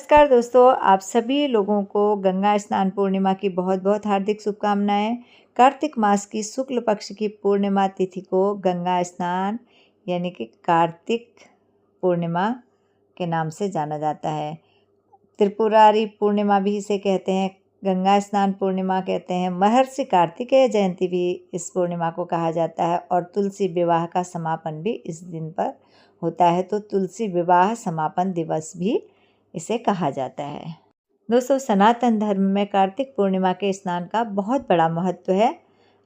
नमस्कार दोस्तों, आप सभी लोगों को गंगा स्नान पूर्णिमा की बहुत बहुत हार्दिक शुभकामनाएं। कार्तिक मास की शुक्ल पक्ष की पूर्णिमा तिथि को गंगा स्नान यानी कि कार्तिक पूर्णिमा के नाम से जाना जाता है। त्रिपुरारी पूर्णिमा भी इसे कहते हैं, गंगा स्नान पूर्णिमा कहते हैं। महर्षि कार्तिकेय जयंती भी इस पूर्णिमा को कहा जाता है और तुलसी विवाह का समापन भी इस दिन पर होता है, तो तुलसी विवाह समापन दिवस भी इसे कहा जाता है। दोस्तों, सनातन धर्म में कार्तिक पूर्णिमा के स्नान का बहुत बड़ा महत्व है।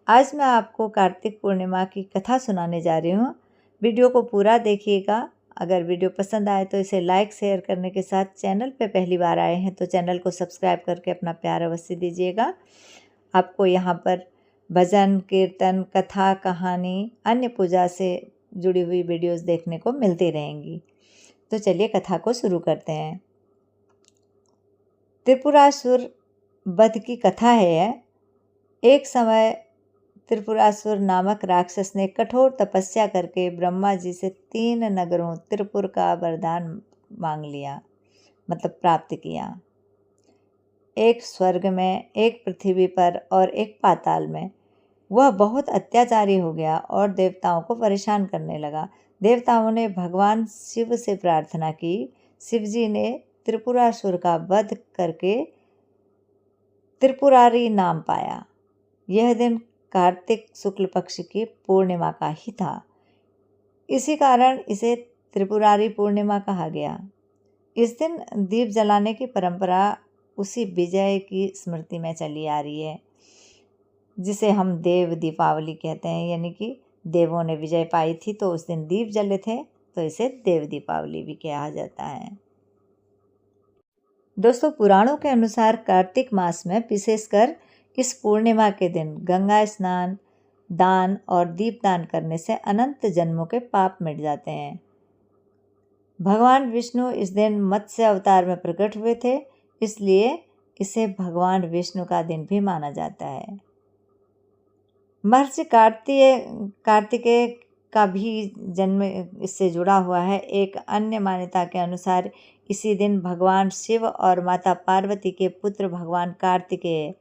आज मैं आपको कार्तिक पूर्णिमा की कथा सुनाने जा रही हूँ। वीडियो को पूरा देखिएगा। अगर वीडियो पसंद आए तो इसे लाइक शेयर करने के साथ चैनल पे पहली बार आए हैं तो चैनल को सब्सक्राइब करके अपना प्यार अवश्य दीजिएगा। आपको यहाँ पर भजन, कीर्तन, कथा, कहानी, अन्य पूजा से जुड़ी हुई वीडियोस देखने को मिलती रहेंगी। तो चलिए कथा को शुरू करते हैं। त्रिपुरासुर वध की कथा है यह। एक समय त्रिपुरासुर नामक राक्षस ने कठोर तपस्या करके ब्रह्मा जी से 3 नगरों त्रिपुर का वरदान मांग लिया, मतलब प्राप्त किया। एक स्वर्ग में, एक पृथ्वी पर और एक पाताल में। वह बहुत अत्याचारी हो गया और देवताओं को परेशान करने लगा। देवताओं ने भगवान शिव से प्रार्थना की। शिवजी ने त्रिपुरासुर का वध करके त्रिपुरारी नाम पाया। यह दिन कार्तिक शुक्ल पक्ष की पूर्णिमा का ही था। इसी कारण इसे त्रिपुरारी पूर्णिमा कहा गया। इस दिन दीप जलाने की परंपरा उसी विजय की स्मृति में चली आ रही है, जिसे हम देव दीपावली कहते हैं, यानी कि देवों ने विजय पाई थी तो उस दिन दीप जले थे, तो इसे देव दीपावली भी कहा जाता है। दोस्तों, पुराणों के अनुसार कार्तिक मास में विशेषकर इस पूर्णिमा के दिन गंगा स्नान, दान और दीपदान करने से अनंत जन्मों के पाप मिट जाते हैं। भगवान विष्णु इस दिन मत्स्य अवतार में प्रकट हुए थे, इसलिए इसे भगवान विष्णु का दिन भी माना जाता है। महर्षि कार्तिकेय का भी जन्म इससे जुड़ा हुआ है। एक अन्य मान्यता के अनुसार इसी दिन भगवान शिव और माता पार्वती के पुत्र भगवान कार्तिकेय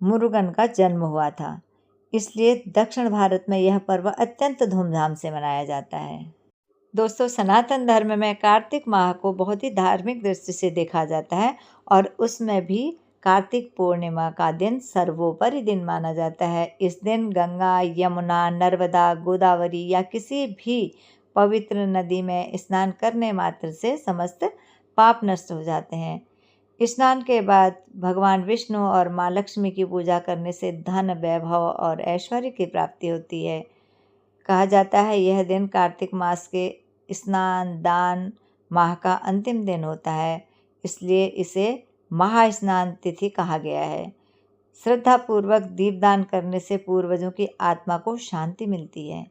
मुरुगन का जन्म हुआ था, इसलिए दक्षिण भारत में यह पर्व अत्यंत धूमधाम से मनाया जाता है। दोस्तों, सनातन धर्म में कार्तिक माह को बहुत ही धार्मिक दृष्टि से देखा जाता है और उसमें भी कार्तिक पूर्णिमा का दिन सर्वोपरि दिन माना जाता है। इस दिन गंगा, यमुना, नर्मदा, गोदावरी या किसी भी पवित्र नदी में स्नान करने मात्र से समस्त पाप नष्ट हो जाते हैं। स्नान के बाद भगवान विष्णु और माँ लक्ष्मी की पूजा करने से धन, वैभव और ऐश्वर्य की प्राप्ति होती है। कहा जाता है यह दिन कार्तिक मास के स्नान दान माह का अंतिम दिन होता है, इसलिए इसे महास्नान तिथि कहा गया है। श्रद्धापूर्वक दीपदान करने से पूर्वजों की आत्मा को शांति मिलती है।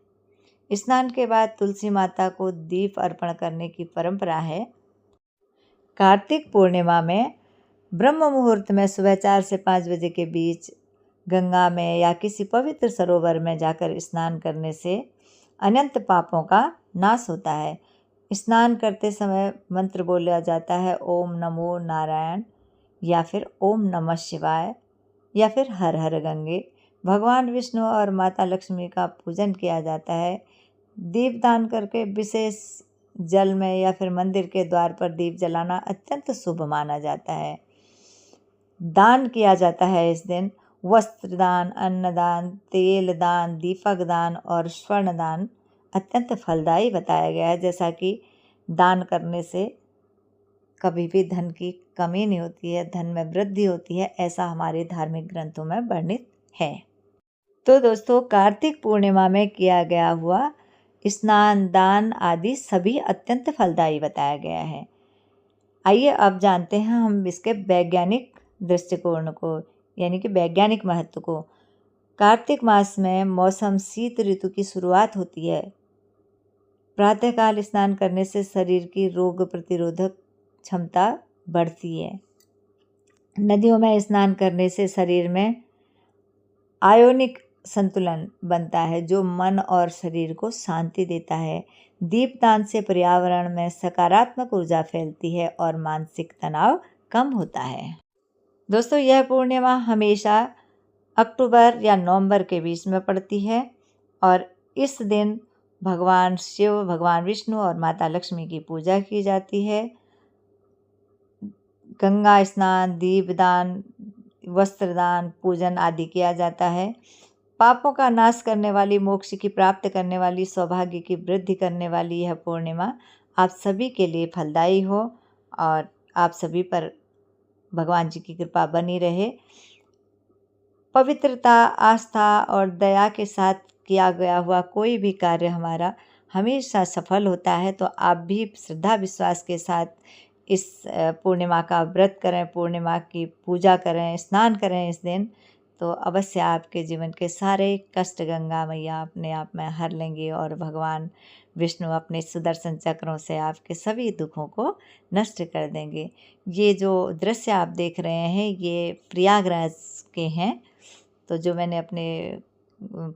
स्नान के बाद तुलसी माता को दीप अर्पण करने की परंपरा है। कार्तिक पूर्णिमा में ब्रह्म मुहूर्त में सुबह 4 से 5 बजे के बीच गंगा में या किसी पवित्र सरोवर में जाकर स्नान करने से अनंत पापों का नाश होता है। स्नान करते समय मंत्र बोला जाता है, ओम नमो नारायण या फिर ओम नमः शिवाय या फिर हर हर गंगे। भगवान विष्णु और माता लक्ष्मी का पूजन किया जाता है। दीपदान करके विशेष जल में या फिर मंदिर के द्वार पर दीप जलाना अत्यंत शुभ माना जाता है। दान किया जाता है इस दिन। वस्त्र दान, अन्नदान, तेल दान, दीपक दान और स्वर्ण दान अत्यंत फलदायी बताया गया है। जैसा कि दान करने से कभी भी धन की कमी नहीं होती है, धन में वृद्धि होती है, ऐसा हमारे धार्मिक ग्रंथों में वर्णित है। तो दोस्तों, कार्तिक पूर्णिमा में किया गया हुआ स्नान, दान आदि सभी अत्यंत फलदायी बताया गया है। आइए अब जानते हैं हम इसके वैज्ञानिक दृष्टिकोण को, यानी कि वैज्ञानिक महत्व को। कार्तिक मास में मौसम शीत ऋतु की शुरुआत होती है। प्रातःकाल स्नान करने से शरीर की रोग प्रतिरोधक क्षमता बढ़ती है। नदियों में स्नान करने से शरीर में आयोनिक संतुलन बनता है, जो मन और शरीर को शांति देता है। दीपदान से पर्यावरण में सकारात्मक ऊर्जा फैलती है और मानसिक तनाव कम होता है। दोस्तों, यह पूर्णिमा हमेशा अक्टूबर या नवंबर के बीच में पड़ती है और इस दिन भगवान शिव, भगवान विष्णु और माता लक्ष्मी की पूजा की जाती है। गंगा स्नान, दीपदान, वस्त्रदान, पूजन आदि किया जाता है। पापों का नाश करने वाली, मोक्ष की प्राप्त करने वाली, सौभाग्य की वृद्धि करने वाली यह पूर्णिमा आप सभी के लिए फलदायी हो और आप सभी पर भगवान जी की कृपा बनी रहे। पवित्रता, आस्था और दया के साथ किया गया हुआ कोई भी कार्य हमारा हमेशा सफल होता है। तो आप भी श्रद्धा विश्वास के साथ इस पूर्णिमा का व्रत करें, पूर्णिमा की पूजा करें, स्नान करें इस दिन, तो अवश्य आपके जीवन के सारे कष्ट गंगा मैया अपने आप में हर लेंगी और भगवान विष्णु अपने सुदर्शन चक्रों से आपके सभी दुखों को नष्ट कर देंगे। ये जो दृश्य आप देख रहे हैं ये प्रयागराज के हैं, तो जो मैंने अपने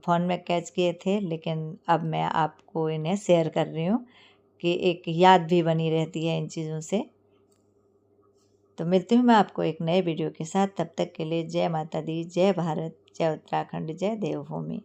फ़ोन में कैच किए थे, लेकिन अब मैं आपको इन्हें शेयर कर रही हूँ कि एक याद भी बनी रहती है इन चीज़ों से। तो मिलती हूँ मैं आपको एक नए वीडियो के साथ, तब तक के लिए जय माता दी, जय भारत, जय उत्तराखंड, जय देवभूमि।